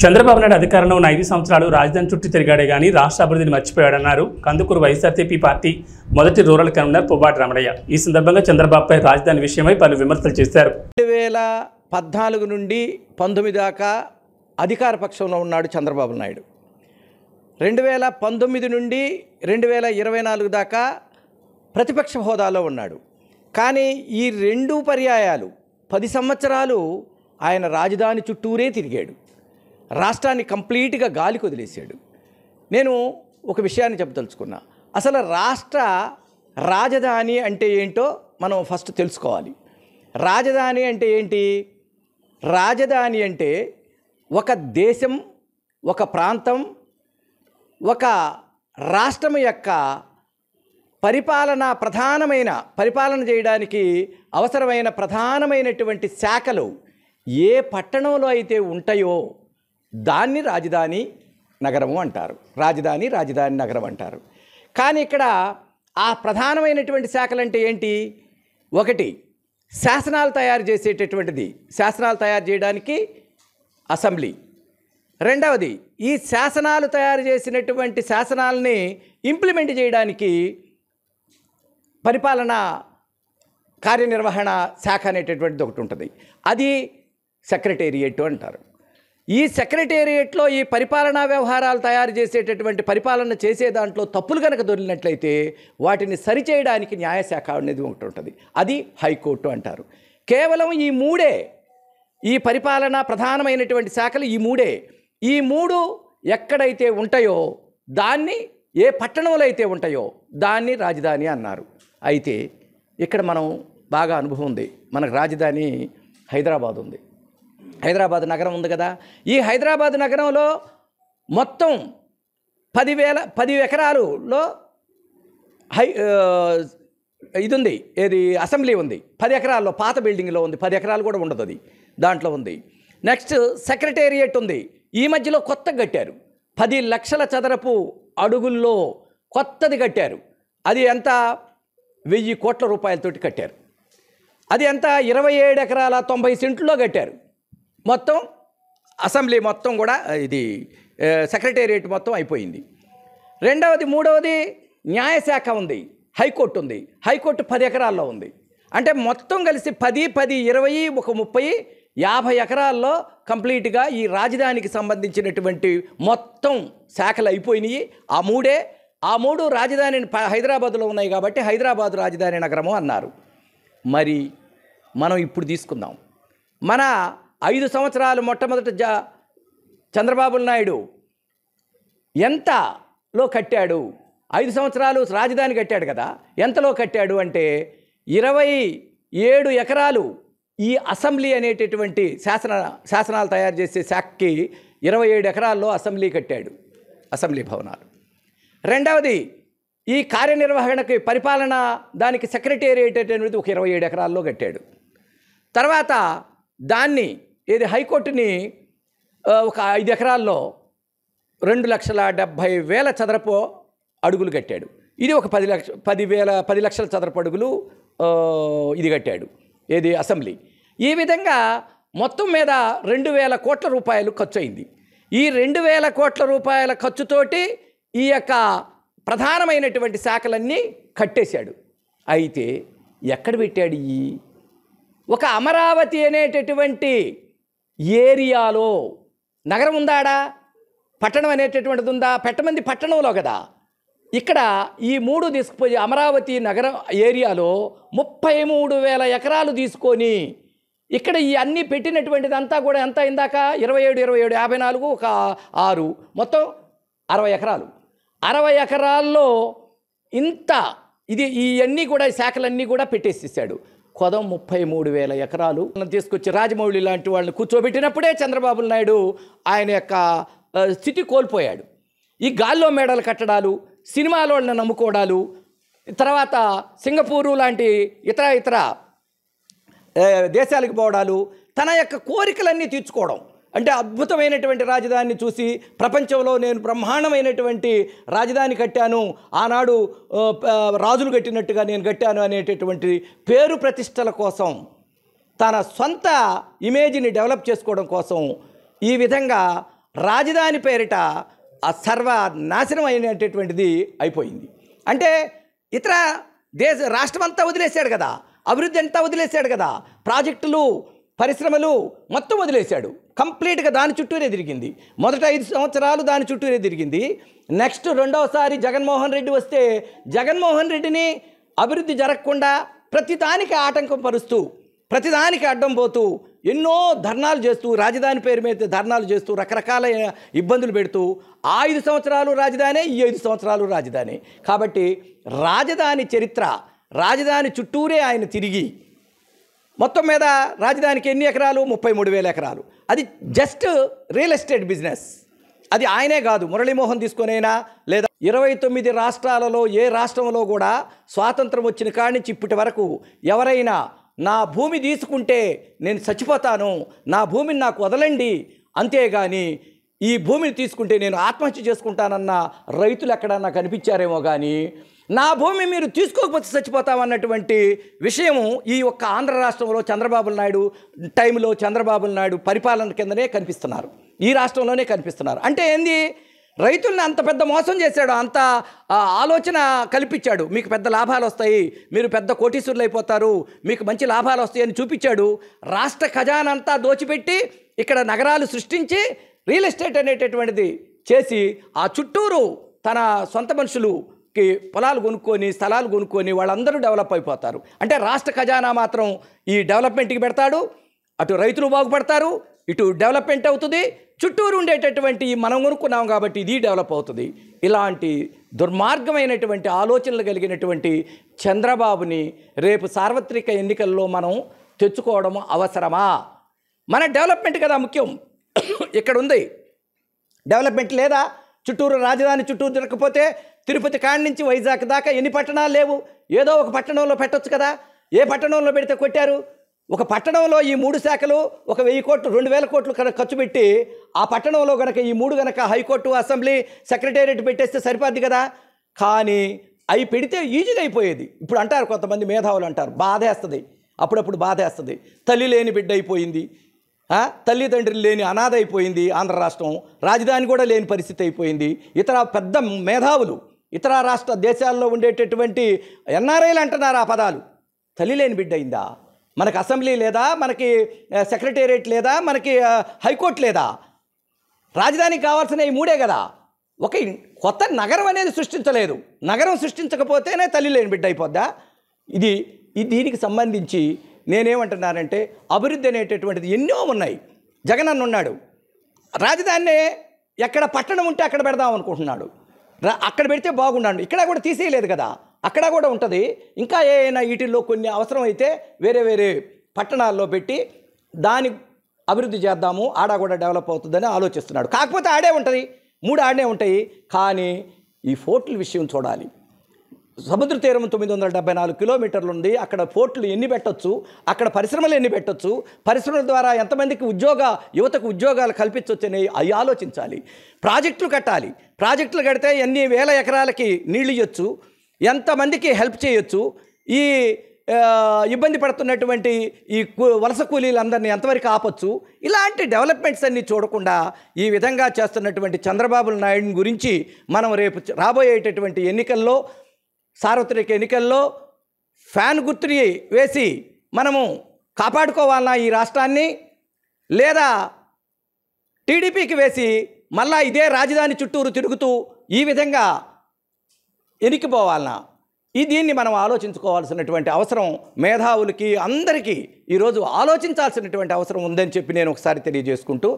చంద్రబాబు నాయుడు అధికారంలో ఉన్న 5 సంవత్సరాలు రాజధాని చుట్టూ తిరిగాడే గానీ రాష్ట్ర అభివృద్ధిని మర్చిపోయాడన్నారు కందుకూరు వైఎస్ఆర్సీపీ పార్టీ మొదటి రూరల్ కన్వీనర్ పువ్వాటి రమణయ్య. ఈ సందర్భంగా చంద్రబాబుపై రాజధాని విషయమై పలు విమర్శలు చేశారు. 2014 నుండి 19 దాకా అధికార పక్షంలో ఉన్నాడు చంద్రబాబు నాయుడు. 2019 నుండి 2024 దాకా ప్రతిపక్ష హోదాలో ఉన్నాడు. కానీ ఈ 2 పర్యాయాలు 10 సంవత్సరాలు ఆయన రాజధాని చుట్టూరే తిరిగాడు. రాష్ట్రాన్ని కంప్లీట్గా గాలికి వదిలేశాడు. నేను ఒక విషయాన్ని చెప్పదలుచుకున్నా. అసలు రాష్ట్ర రాజధాని అంటే ఏంటో మనం ఫస్ట్ తెలుసుకోవాలి. రాజధాని అంటే ఏంటి? రాజధాని అంటే ఒక దేశం, ఒక ప్రాంతం, ఒక రాష్ట్రం యొక్క పరిపాలన చేయడానికి అవసరమైన ప్రధానమైనటువంటి శాఖలు ఏ పట్టణంలో అయితే ఉంటాయో దాన్ని రాజధాని నగరము అంటారు. రాజధాని నగరం అంటారు. కానీ ఇక్కడ ఆ ప్రధానమైనటువంటి శాఖలు అంటే ఏంటి? ఒకటి శాసనాలు తయారు చేసేటటువంటిది, శాసనాలు తయారు చేయడానికి అసెంబ్లీ. రెండవది ఈ శాసనాలు తయారు చేసినటువంటి శాసనాలని ఇంప్లిమెంట్ చేయడానికి పరిపాలనా కార్యనిర్వహణ శాఖ అనేటటువంటిది ఒకటి ఉంటుంది. అది సెక్రటేరియట్ అంటారు. ఈ సెక్రటేరియట్లో ఈ పరిపాలనా వ్యవహారాలు తయారు చేసేటటువంటి పరిపాలన చేసే దాంట్లో తప్పులు కనుక దొరికినట్లయితే వాటిని సరిచేయడానికి న్యాయశాఖ అనేది ఒకటి ఉంటుంది. అది హైకోర్టు అంటారు. కేవలం ఈ 3 ఈ పరిపాలన ప్రధానమైనటువంటి శాఖలు ఈ 3. ఈ 3 ఎక్కడైతే ఉంటాయో దాన్ని, ఏ పట్టణంలో అయితే ఉంటాయో దాన్ని రాజధాని అన్నారు. అయితే ఇక్కడ మనం బాగా అనుభవం ఉంది. మనకు రాజధాని హైదరాబాద్ ఉంది. హైదరాబాద్ నగరం ఉంది కదా. ఈ హైదరాబాద్ నగరంలో మొత్తం 10 ఎకరాలలో ఇది ఉంది, ఏది అసెంబ్లీ ఉంది. 10 ఎకరాల్లో పాత బిల్డింగ్లో ఉంది. 10 ఎకరాలు కూడా ఉండదు, అది దాంట్లో ఉంది. నెక్స్ట్ సెక్రటేరియట్ ఉంది. ఈ మధ్యలో కొత్తగా కట్టారు. 10 లక్షల చదరపు అడుగుల్లో కొత్తది కట్టారు. అది ఎంత? 1000 కోట్ల రూపాయలతోటి కట్టారు. అది ఎంత? 27 ఎకరాల 90 సెంట్లో కట్టారు. మొత్తం అసెంబ్లీ మొత్తం కూడా, ఇది సెక్రటేరియట్ మొత్తం అయిపోయింది. మూడవది న్యాయశాఖ ఉంది, హైకోర్టు ఉంది. హైకోర్టు 10 ఎకరాల్లో ఉంది. అంటే మొత్తం కలిసి 10, 20, ఒక 30, 50 ఎకరాల్లో కంప్లీట్గా ఈ రాజధానికి సంబంధించినటువంటి మొత్తం శాఖలు అయిపోయినాయి. ఆ మూడు రాజధాని హైదరాబాద్లో ఉన్నాయి కాబట్టి హైదరాబాద్ రాజధాని నగరము అన్నారు. మరి మనం ఇప్పుడు తీసుకుందాం. మన 5 సంవత్సరాలు మొట్టమొదట చంద్రబాబు నాయుడు ఎంతలో కట్టాడు? 5 సంవత్సరాలు రాజధాని కట్టాడు కదా. ఎంతలో కట్టాడు అంటే 27 ఎకరాలు ఈ అసెంబ్లీ అనేటటువంటి శాసనాలు తయారు చేసే శాఖకి 27 ఎకరాల్లో అసెంబ్లీ కట్టాడు, అసెంబ్లీ భవనాలు. రెండవది ఈ కార్యనిర్వహణకి పరిపాలన దానికి సెక్రటేరియట్ అనేది ఒక 27 ఎకరాల్లో కట్టాడు. తర్వాత దాన్ని హైకోర్టుని ఒక 5 ఎకరాల్లో 2,70,000 చదరపు అడుగులు కట్టాడు. ఇది ఒక 10 లక్షల చదరపు అడుగులు ఇది కట్టాడు, అసెంబ్లీ. ఈ విధంగా మొత్తం మీద 2,000 కోట్ల రూపాయలు ఖర్చు అయింది. ఈ 2,000 కోట్ల రూపాయల ఖర్చుతోటి ఈ యొక్క ప్రధానమైనటువంటి శాఖలన్నీ కట్టేశాడు. అయితే ఎక్కడ పెట్టాడు? ఒక అమరావతి అనేటటువంటి ఏరియాలో నగరం ఉందాడా? పట్టణం అనేటటువంటిది ఉందా? పెట్టమంది పట్టణంలో కదా. ఇక్కడ ఈ 3 తీసుకుపోయి అమరావతి నగరం ఏరియాలో 33,000 ఎకరాలు తీసుకొని ఇక్కడ ఈ అన్నీ పెట్టినటువంటిదంతా కూడా ఎంత? ఇందాక 27, 54, ఒక 6, మొత్తం 60 ఎకరాలు. 60 ఎకరాల్లో ఇంత ఇవన్నీ కూడా శాఖలన్నీ కూడా పెట్టేసేసాడు. కొదం 33,000 ఎకరాలు తీసుకొచ్చి రాజమౌళి లాంటి వాళ్ళని కూర్చోబెట్టినప్పుడే చంద్రబాబు నాయుడు ఆయన యొక్క స్థితి కోల్పోయాడు. ఈ గాల్లో మేడలు కట్టడాలు, సినిమాల వాళ్ళని నమ్ముకోవడాలు, తర్వాత సింగపూరు లాంటి ఇతర దేశాలకు పోవడాలు, తన యొక్క కోరికలన్నీ తీర్చుకోవడం. అంటే అద్భుతమైనటువంటి రాజధానిని చూసి ప్రపంచంలో నేను బ్రహ్మాండమైనటువంటి రాజధాని కట్టాను, ఆనాడు రాజులు కట్టినట్టుగా నేను కట్టాను అనేటటువంటి పేరు ప్రతిష్టల కోసం తన సొంత ఇమేజ్ని డెవలప్ చేసుకోవడం కోసం ఈ విధంగా రాజధాని పేరిట ఆ సర్వనాశనం అయినటువంటిది అయిపోయింది. అంటే ఇతర రాష్ట్రం అంతా వదిలేశాడు కదా, అభివృద్ధి అంతా వదిలేశాడు కదా, ప్రాజెక్టులు పరిశ్రమలు మొత్తం వదిలేశాడు. కంప్లీట్గా దాని చుట్టూరే తిరిగింది. మొదట 5 సంవత్సరాలు దాని చుట్టూరే తిరిగింది. నెక్స్ట్ రెండవసారి జగన్మోహన్ రెడ్డి వస్తే జగన్మోహన్ రెడ్డిని అభివృద్ధి జరగకుండా ప్రతిదానికి ఆటంకం పరుస్తూ, ప్రతిదానికి అడ్డం పోతూ, ఎన్నో ధర్నాలు చేస్తూ, రాజధాని పేరు మీద ధర్నాలు చేస్తూ, రకరకాల ఇబ్బందులు పెడుతూ, ఆ 5 సంవత్సరాలు రాజధాని, ఈ 5 సంవత్సరాలు రాజధాని. కాబట్టి రాజధాని చరిత్ర, రాజధాని చుట్టూరే ఆయన తిరిగి మొత్తం మీద రాజధానికి ఎన్ని ఎకరాలు? 33,000 ఎకరాలు. అది జస్ట్ రియల్ ఎస్టేట్ బిజినెస్. అది ఆయనే కాదు, మురళీమోహన్ తీసుకొనైనా లేదా 29 రాష్ట్రాలలో ఏ రాష్ట్రంలో కూడా స్వాతంత్రం వచ్చిన కాడి నుంచి ఇప్పటి వరకు ఎవరైనా నా భూమి తీసుకుంటే నేను చచ్చిపోతాను, నా భూమిని నాకు వదలండి, అంతేగాని ఈ భూమిని తీసుకుంటే నేను ఆత్మహత్య చేసుకుంటానన్న రైతులు ఎక్కడన్నా కనిపించారేమో కానీ నా భూమి మీరు తీసుకోకపోతే చచ్చిపోతామన్నటువంటి విషయము ఈ ఒక్క ఆంధ్ర రాష్ట్రంలో చంద్రబాబు నాయుడు టైంలో చంద్రబాబు నాయుడు పరిపాలన కిందనే కనిపిస్తున్నారు, ఈ రాష్ట్రంలోనే కనిపిస్తున్నారు. అంటే ఏంది? రైతుల్ని అంత పెద్ద మోసం చేశాడు, అంత ఆలోచన కల్పించాడు. మీకు పెద్ద లాభాలు వస్తాయి, మీరు పెద్ద కోటీశ్వరులు అయిపోతారు, మీకు మంచి లాభాలు వస్తాయని చూపించాడు. రాష్ట్ర ఖజానంతా దోచిపెట్టి ఇక్కడ నగరాలు సృష్టించి రియల్ ఎస్టేట్ అనేటటువంటిది చేసి ఆ చుట్టూరు తన సొంత మనుషులుకి పొలాలు కొనుక్కొని స్థలాలు కొనుక్కొని వాళ్ళందరూ డెవలప్ అయిపోతారు. అంటే రాష్ట్ర ఖజానా మాత్రం ఈ డెవలప్మెంట్కి పెడతాడు, అటు రైతులు బాగుపడతారు, ఇటు డెవలప్మెంట్ అవుతుంది, చుట్టూరు ఉండేటటువంటి మనం కొనుక్కున్నాం కాబట్టి ఇది డెవలప్ అవుతుంది. ఇలాంటి దుర్మార్గమైనటువంటి ఆలోచనలు కలిగినటువంటి చంద్రబాబుని రేపు సార్వత్రిక ఎన్నికల్లో మనం తెచ్చుకోవడం అవసరమా? మన డెవలప్మెంట్ కదా ముఖ్యం. ఇక్కడ ఉంది డెవలప్మెంట్ లేదా? చుట్టూరు రాజధాని చుట్టూరు తిరగకపోతే తిరుపతి కాడి నుంచి వైజాగ్ దాకా ఎన్ని పట్టణాలు లేవు? ఏదో ఒక పట్టణంలో పెట్టొచ్చు కదా. ఏ పట్టణంలో పెడితే కొట్టారు? ఒక పట్టణంలో ఈ 3 శాఖలు 1,000 కోట్లు 2,000 కోట్లు ఖర్చు పెట్టి ఆ పట్టణంలో కనుక ఈ 3 కనుక హైకోర్టు, అసెంబ్లీ, సెక్రటేరియట్ పెట్టేస్తే సరిపోద్ది కదా. కానీ అవి పెడితే ఈజీగా అయిపోయేది. ఇప్పుడు అంటారు కొంతమంది మేధావులు అంటారు, బాధేస్తుంది, అప్పుడప్పుడు బాధేస్తుంది. తల్లి లేని బిడ్డ అయిపోయింది, తల్లిదండ్రులు లేని అనాథ అయిపోయింది ఆంధ్ర రాష్ట్రం, రాజధాని కూడా లేని పరిస్థితి అయిపోయింది. ఇతర పెద్ద మేధావులు ఇతర రాష్ట్ర దేశాల్లో ఉండేటటువంటి ఎన్ఆర్ఐలు అంటున్నారు ఆ పదాలు. తల్లి లేని బిడ్డ అయిందా? మనకి అసెంబ్లీ లేదా? మనకి సెక్రటేరియట్ లేదా? మనకి హైకోర్టు లేదా? రాజధానికి కావాల్సిన ఈ 3 కదా. ఒక కొత్త నగరం అనేది సృష్టించలేదు. నగరం సృష్టించకపోతేనే తల్లి లేని బిడ్డ అయిపోద్దా? దీనికి సంబంధించి నేనేమంటున్నానంటే అభివృద్ధి అనేటటువంటిది ఎన్నో ఉన్నాయి. జగన్ అన్న ఉన్నాడు, రాజధానినే ఎక్కడ పట్టణం ఉంటే అక్కడ పెడదాం అనుకుంటున్నాడు. అక్కడ పెడితే బాగున్నాడు. ఇక్కడ కూడా తీసేయలేదు కదా, అక్కడ కూడా ఉంటుంది. ఇంకా ఏమైనా వీటిల్లో కొన్ని అవసరం అయితే వేరే వేరే పట్టణాల్లో పెట్టి దాని అభివృద్ధి చేద్దాము, ఆడ కూడా డెవలప్ అవుతుందని ఆలోచిస్తున్నాడు. కాకపోతే ఆడే ఉంటుంది, 3 ఆడనే ఉంటాయి. కానీ ఈ పోర్టుల విషయం చూడాలి. సముద్ర తీరం 974 కిలోమీటర్లు ఉంది. అక్కడ పోర్టులు ఎన్ని పెట్టొచ్చు, అక్కడ పరిశ్రమలు ఎన్ని పెట్టొచ్చు, పరిశ్రమల ద్వారా ఎంతమందికి యువతకు ఉద్యోగాలు కల్పించవచ్చు అని అవి ఆలోచించాలి. ప్రాజెక్టులు కట్టాలి. ప్రాజెక్టులు కడితే ఎన్ని వేల ఎకరాలకి నీళ్ళు ఇవ్వచ్చు, ఎంతమందికి హెల్ప్ చేయొచ్చు, ఈ ఇబ్బంది పడుతున్నటువంటి ఈ వలస కూలీలందరినీ ఎంతవరకు ఆపొచ్చు. ఇలాంటి డెవలప్మెంట్స్ అన్నీ చూడకుండా ఈ విధంగా చేస్తున్నటువంటి చంద్రబాబు నాయుడు గురించి మనం రేపు రాబోయేటటువంటి ఎన్నికల్లో, సార్వత్రిక ఎన్నికల్లో ఫ్యాన్ గుర్తుని వేసి మనము కాపాడుకోవాలన్నా ఈ రాష్ట్రాన్ని, లేదా టీడీపీకి వేసి మళ్ళా ఇదే రాజధాని చుట్టూరు తిరుగుతూ ఈ విధంగా ఎనికిపోవాలన్నా, దీన్ని మనం ఆలోచించుకోవాల్సినటువంటి అవసరం మేధావులకి అందరికీ ఈరోజు ఆలోచించాల్సినటువంటి అవసరం ఉందని చెప్పి నేను ఒకసారి తెలియజేసుకుంటూ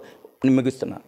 ముగిస్తున్నాను.